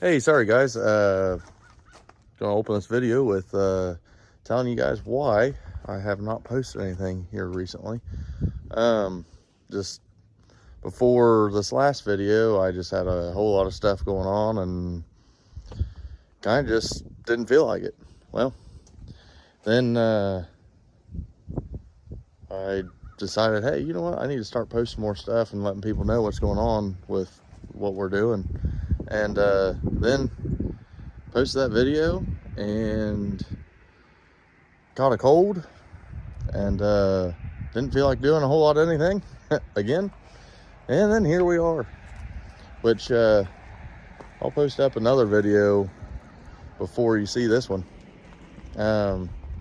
Hey, sorry guys, gonna open this video with telling you guys why I have not posted anything here recently. Just before this last video, I just had a whole lot of stuff going on and kind of just didn't feel like it. Well, then I decided, hey, you know what, I need to start posting more stuff and letting people know what's going on with what we're doing. And then posted that video and caught a cold and didn't feel like doing a whole lot of anything again. And then here we are, which I'll post up another video before you see this one.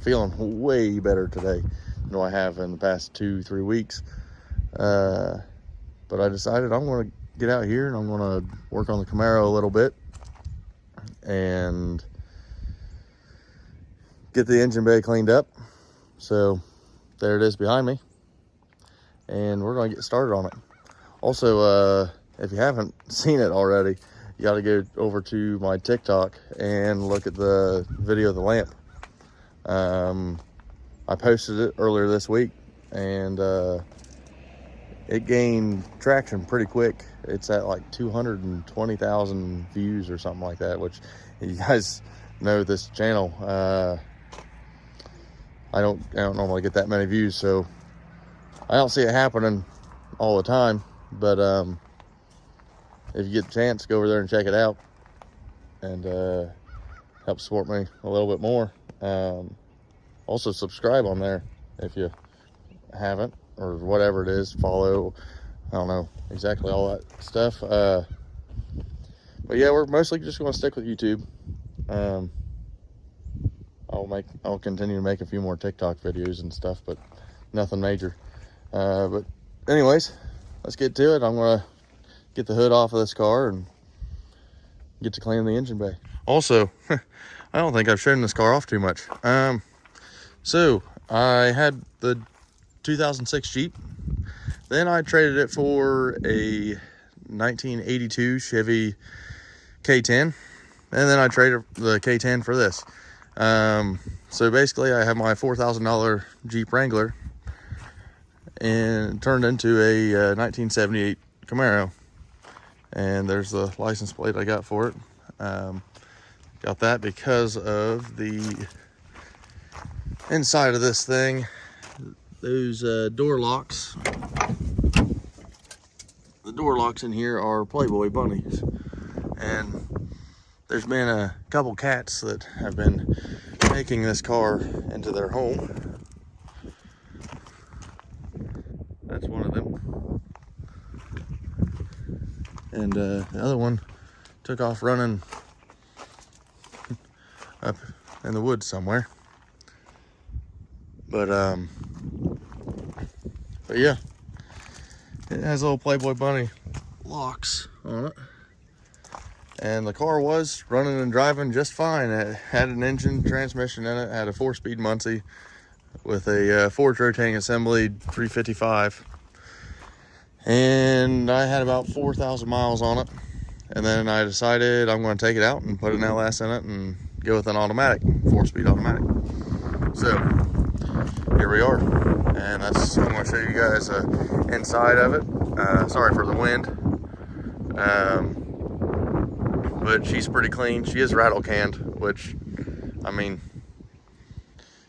Feeling way better today than I have in the past 2-3 weeks. But I decided I'm going to get out here and I'm going to work on the Camaro a little bit and get the engine bay cleaned up. So there it is behind me, and we're going to get started on it. Also, if you haven't seen it already, you got to go over to my TikTok and look at the video of the lamp. I posted it earlier this week, and it gained traction pretty quick. It's at like 220,000 views or something like that, which you guys know this channel. I don't normally get that many views, so I don't see it happening all the time. But if you get the chance, go over there and check it out and help support me a little bit more. Also subscribe on there if you haven't, or whatever it is, follow, I don't know exactly all that stuff. But yeah, we're mostly just going to stick with YouTube. I'll continue to make a few more TikTok videos and stuff, but nothing major. But anyways, let's get to it. I'm going to get the hood off of this car and get to cleaning the engine bay. Also, I don't think I've shown this car off too much. So I had the 2006 Jeep. Then I traded it for a 1982 Chevy K10. And then I traded the K10 for this. So basically I have my $4,000 Jeep Wrangler and turned into a 1978 Camaro. And there's the license plate I got for it. Got that because of the inside of this thing. Those door locks. The door locks in here are Playboy bunnies. And there's been a couple cats that have been making this car into their home. That's one of them. And the other one took off running up in the woods somewhere. But yeah, it has little Playboy bunny locks on it. And the car was running and driving just fine. It had an engine, transmission in it, had a 4-speed Muncie with a forged rotating assembly 355. And I had about 4,000 miles on it. And then I decided I'm going to take it out and put an LS in it and go with an automatic, 4-speed automatic. So here we are. And I'm going to show you guys inside of it. Sorry for the wind. But she's pretty clean. She is rattle canned, which, I mean,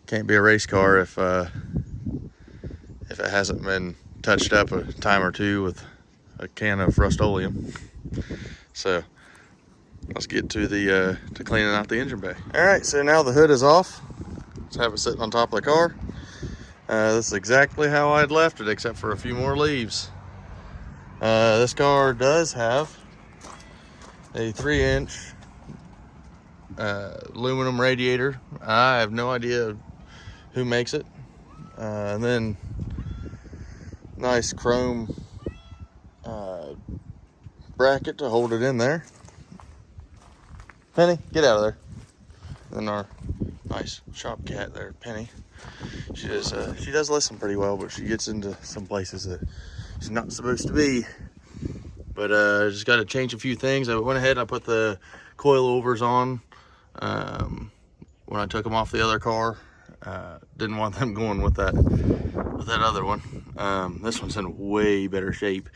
can't be a race car if it hasn't been touched up a time or two with a can of Rust-Oleum. So let's get to the to cleaning out the engine bay. All right, so now the hood is off. Let's have it sitting on top of the car. This is exactly how I'd left it, except for a few more leaves. This car does have a 3-inch aluminum radiator. I have no idea who makes it. And then nice chrome bracket to hold it in there. Penny, get out of there. And our nice shop cat there, Penny. She does listen pretty well, but she gets into some places that she's not supposed to be. But just got to change a few things. I went ahead and I put the coilovers on when I took them off the other car. Didn't want them going with that other one. This one's in way better shape.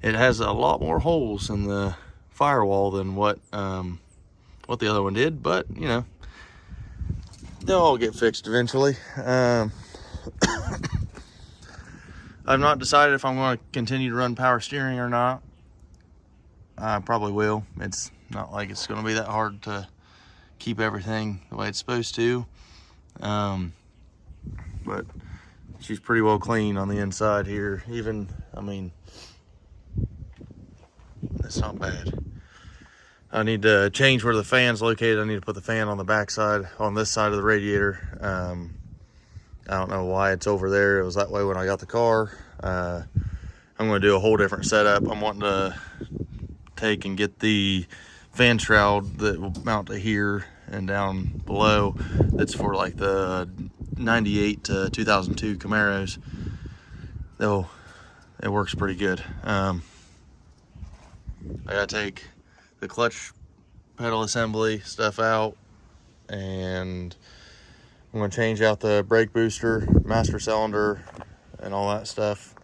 It has a lot more holes in the firewall than what the other one did, but you know, they'll all get fixed eventually. I've not decided if I'm going to continue to run power steering or not. I probably will. It's not like it's going to be that hard to keep everything the way it's supposed to. But she's pretty well clean on the inside here. Even, I mean, that's not bad. I need to change where the fan's located. I need to put the fan on the back side, on this side of the radiator. I don't know why it's over there. It was that way when I got the car. I'm going to do a whole different setup. I'm wanting to take and get the fan shroud that will mount to here and down below. That's for like the 98 to 2002 Camaros. Though it works pretty good. I gotta take the clutch pedal assembly stuff out, and I'm gonna change out the brake booster, master cylinder, and all that stuff.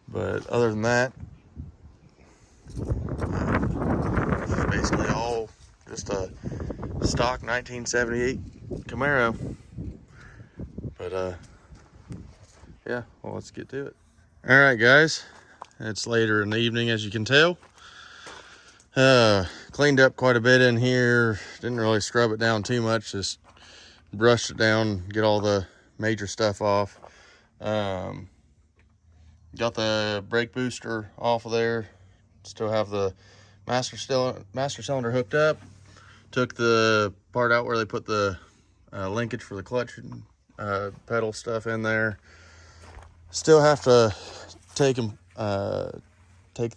But other than that, this is basically all just a stock 1978 Camaro. But yeah, well, let's get to it. All right, guys, it's later in the evening, as you can tell. Cleaned up quite a bit in here. Didn't really scrub it down too much, just brushed it down, get all the major stuff off. Got the brake booster off of there. Still have the master cylinder hooked up. Took the part out where they put the linkage for the clutch and pedal stuff in there. Still have to take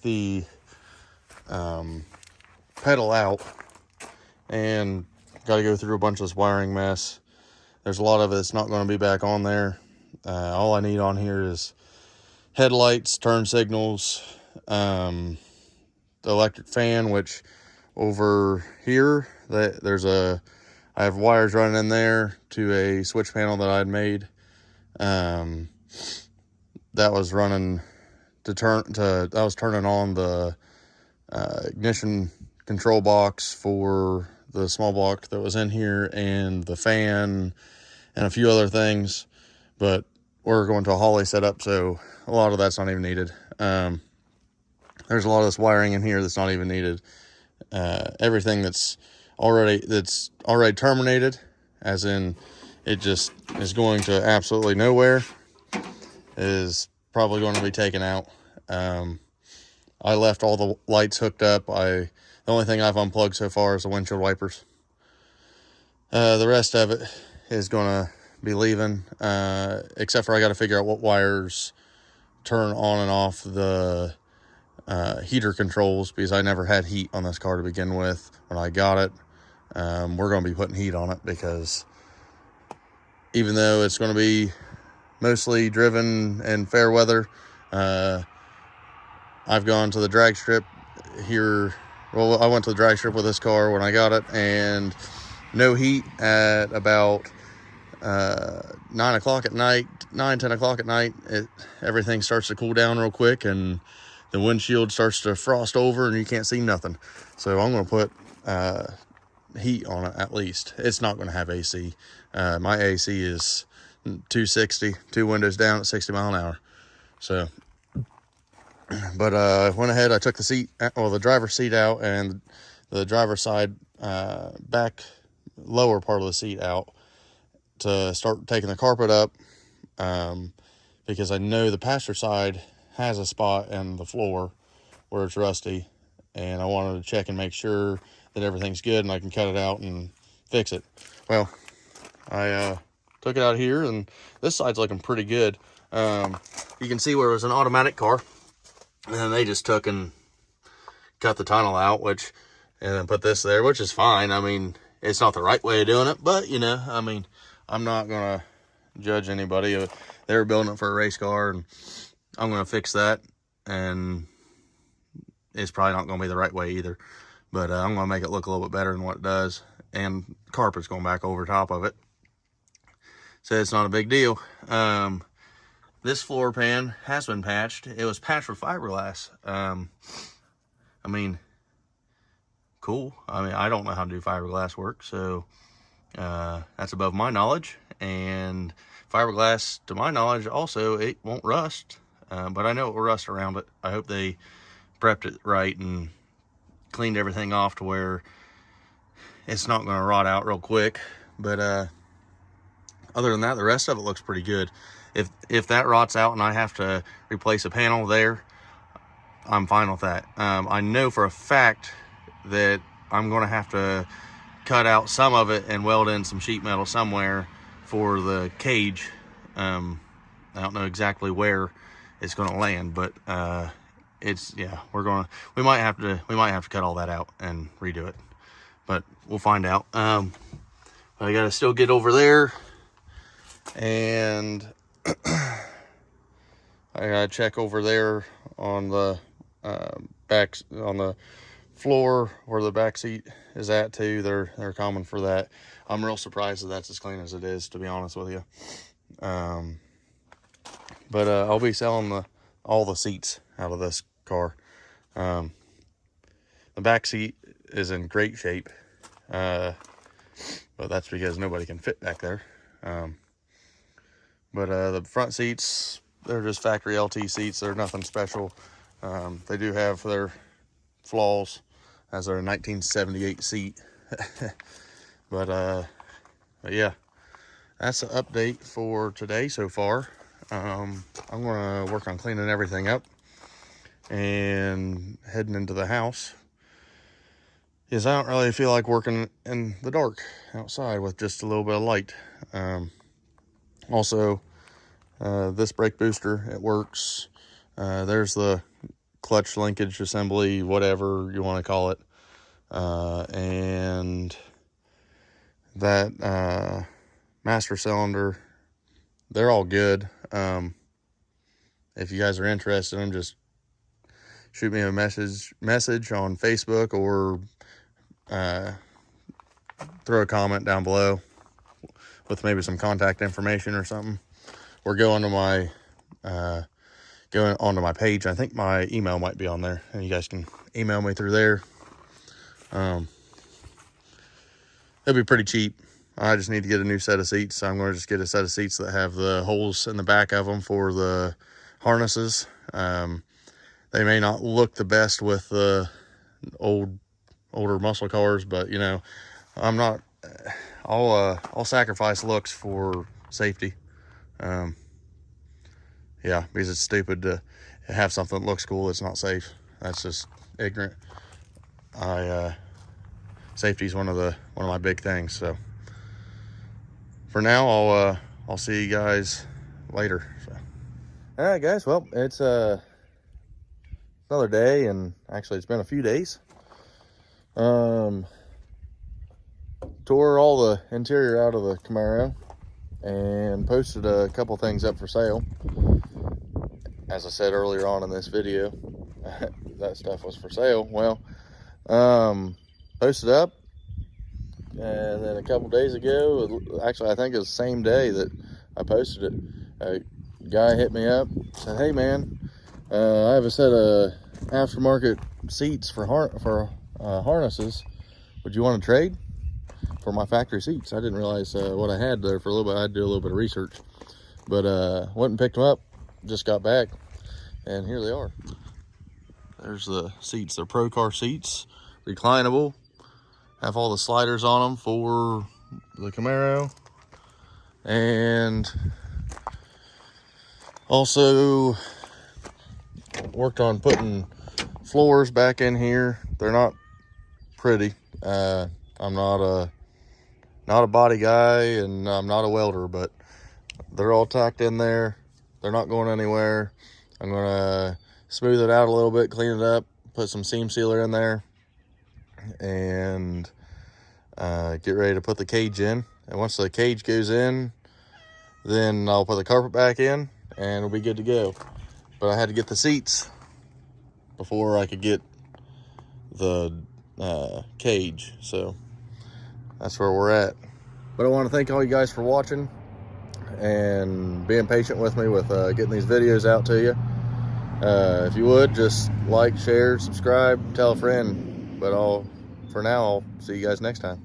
the pedal out, and got to go through a bunch of this wiring mess. There's a lot of it that's not going to be back on there. All I need on here is headlights, turn signals, the electric fan, which over here I have wires running in there to a switch panel that I'd made. That was running I was turning on the ignition control box for the small block that was in here, and the fan and a few other things. But we're going to a Holley setup, so a lot of that's not even needed. There's a lot of this wiring in here that's not even needed. Everything that's already terminated, as in it just is going to absolutely nowhere, is probably going to be taken out. I left all the lights hooked up. The only thing I've unplugged so far is the windshield wipers. The rest of it is going to be leaving, except for I got to figure out what wires turn on and off the heater controls, because I never had heat on this car to begin with when I got it. We're going to be putting heat on it, because even though it's going to be mostly driven in fair weather, I've gone to the drag strip here. Well, I went to the drag strip with this car when I got it, and no heat at about 9 o'clock at night, 10 o'clock at night. Everything starts to cool down real quick, and the windshield starts to frost over, and you can't see nothing. So I'm going to put heat on it at least. It's not going to have AC. My AC is 260, 2 windows down at 60 mile an hour. So, but I went ahead, I took the driver's seat out, and the driver's side back lower part of the seat out to start taking the carpet up, because I know the passenger side has a spot in the floor where it's rusty, and I wanted to check and make sure that everything's good and I can cut it out and fix it. Well, I took it out here, and this side's looking pretty good. You can see where it was an automatic car, and then they just took and cut the tunnel out, and then put this there, which is fine. I mean, it's not the right way of doing it, but you know, I mean, I'm not gonna judge anybody. They were building it for a race car, and I'm going to fix that, and it's probably not going to be the right way either, but I'm going to make it look a little bit better than what it does, and carpet's going back over top of it, so it's not a big deal. This floor pan has been patched. It was patched with fiberglass. I mean, cool. I mean, I don't know how to do fiberglass work, so that's above my knowledge. And fiberglass, to my knowledge, also, it won't rust, but I know it will rust around it. I hope they prepped it right and cleaned everything off to where it's not going to rot out real quick. But other than that, the rest of it looks pretty good. If that rots out and I have to replace a panel there, I'm fine with that. I know for a fact that I'm going to have to cut out some of it and weld in some sheet metal somewhere for the cage. I don't know exactly where it's going to land, but yeah, we might have to cut all that out and redo it, but we'll find out. I got to still get over there, and I gotta check over there on the back, on the floor where the back seat is at too. They're common for that. I'm real surprised that that's as clean as it is, to be honest with you. But I'll be selling all the seats out of this car. The back seat is in great shape, but that's because nobody can fit back there. But the front seats, they're just factory LT seats. They're nothing special. They do have their flaws, as they're a 1978 seat. But yeah, that's the update for today so far. I'm going to work on cleaning everything up and heading into the house, because I don't really feel like working in the dark outside with just a little bit of light. Also, this brake booster, it works. There's the clutch linkage assembly, whatever you want to call it. And that master cylinder, they're all good. If you guys are interested in them, just shoot me a message on Facebook, or throw a comment down below with maybe some contact information or something, or go onto my page. I think my email might be on there, and you guys can email me through there. It'll be pretty cheap. I just need to get a new set of seats, so I'm going to just get a set of seats that have the holes in the back of them for the harnesses. They may not look the best with the older muscle cars, but you know, I'll sacrifice looks for safety. Yeah, because it's stupid to have something that looks cool that's not safe. That's just ignorant. Safety is one of my big things. So for now, I'll see you guys later. So. All right, guys. Well, it's another day, and actually, it's been a few days. Tore all the interior out of the Camaro and posted a couple things up for sale. As I said earlier on in this video, that stuff was for sale. Well, posted up, and then a couple days ago, actually I think it was the same day that I posted it, a guy hit me up, said, "Hey man, I have a set of aftermarket seats for harnesses. Would you want to trade for my factory seats?" I didn't realize what I had there for a little bit. I had to do a little bit of research, but went and picked them up. Just got back, and here they are. There's the seats. They're Pro Car seats, reclinable, have all the sliders on them for the Camaro, and also worked on putting floors back in here. They're not pretty. I'm not a body guy, and I'm not a welder, but they're all tacked in there. They're not going anywhere. I'm gonna smooth it out a little bit, clean it up, put some seam sealer in there, and get ready to put the cage in. And once the cage goes in, then I'll put the carpet back in, and it'll be good to go. but I had to get the seats before I could get the cage. So that's where we're at. But I want to thank all you guys for watching and being patient with me with getting these videos out to you. If you would, just like, share, subscribe, tell a friend. But for now, I'll see you guys next time.